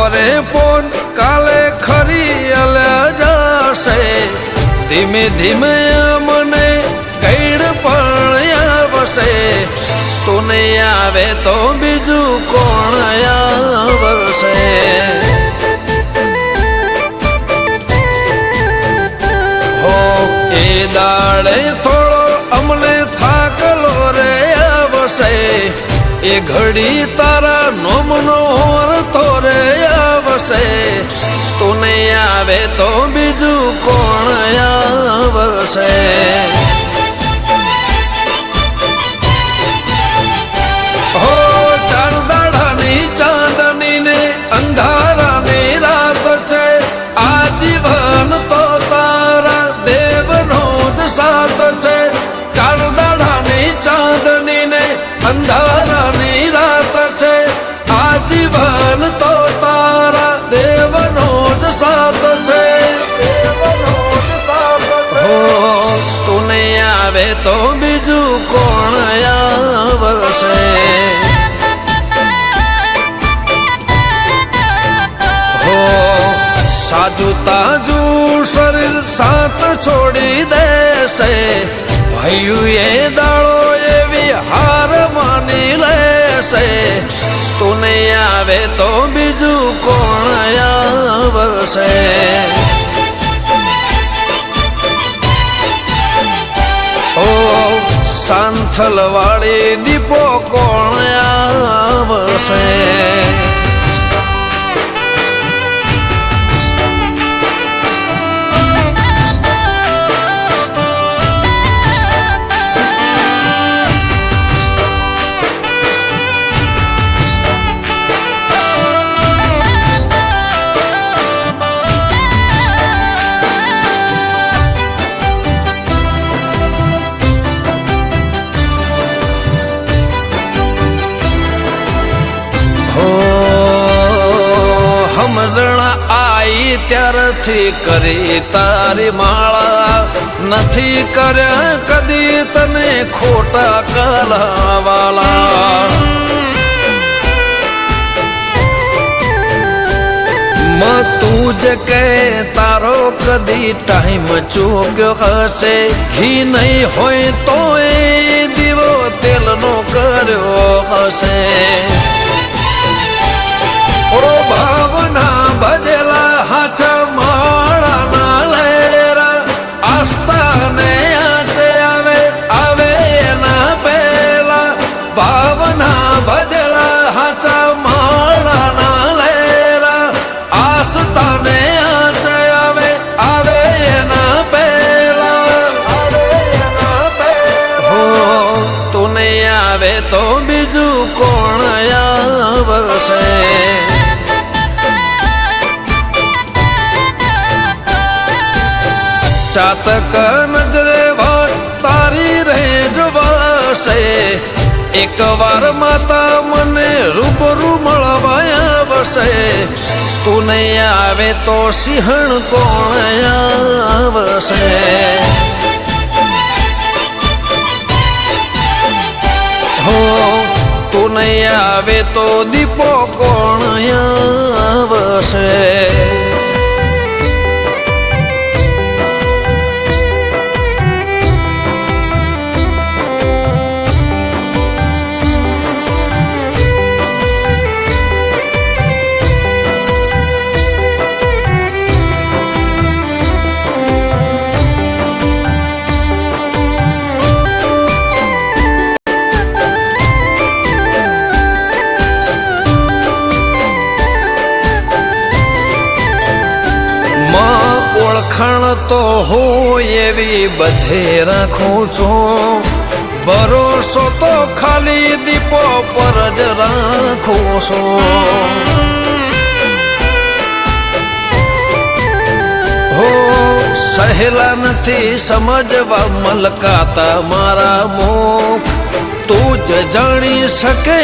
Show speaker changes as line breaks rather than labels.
પોરે porn કાલે ખરી અલ્યા જશે ધીમે ધીમે મને ગઈડ પણ આવશે તું નહીં આવે તો બીજું કોણ આવશે હો એ દાડે થોડો અમને થાકલો રે આવશે એ ઘડી તારા નોમનો હોરતો રે આવશે તું નહીં આવે તો બીજું કોણ આવશે હો ચાર દાડાની ચાંદની ને અંધારાની રાત છે આજીવન તો તારા દેવનો જ સાથ છે ચાર દાડાની ચાંદની ને અંધારાની રાત છે આજીવન તો તારા દેવનો જ સાથ છે હો તું નહીં આવે તો બીજું કોણ આવશે હો સાજુ તાજું શરીર સાથ છોડી દેશે ભાઈયું એ દાડો એવી હાર માની લેશે તું નહીં આવે તો બીજું કોણ આવશે ઓ સાંથલ વાળી દીપો કોણ આવશે સમજણ આઈ ત્યારથી કરી તારી માળા નથી કર્યા કદી તને ખોટા કરાવાલા તું જ કે તારો કદી ટાઈમ ચૂક્યો હશે ઘી નહીં હોય તો એ દીવો તેલનો કર્યો હશે ઓ ભાવના ભજેલા હાથ માળાના લેરા આસ્થાને આચે આવે એના પહેલા ભાવના ભજેલા હાથ માળાના લેરા આસ્થાને આચે આવે એના પહેલા હો તું નહીં આવે તો બીજું કોણ આવશે ચાતક નજરે વાત તારી રે જોવાશે એક વાર માતા મને રૂબરૂ મળવા આવશે તું નહીં આવે તો સિંહણ કોણ આવશે હો તું નહીં આવે તો દીપો કોણ આવશે ઓળખાણ તો હું એવી બધે રાખું છું ભરોસો તો ખાલી દીપો પર જ રાખું છું હો સહેલા નથી સમજવા મલકાતા મારા મુખ તું જ જાણી શકે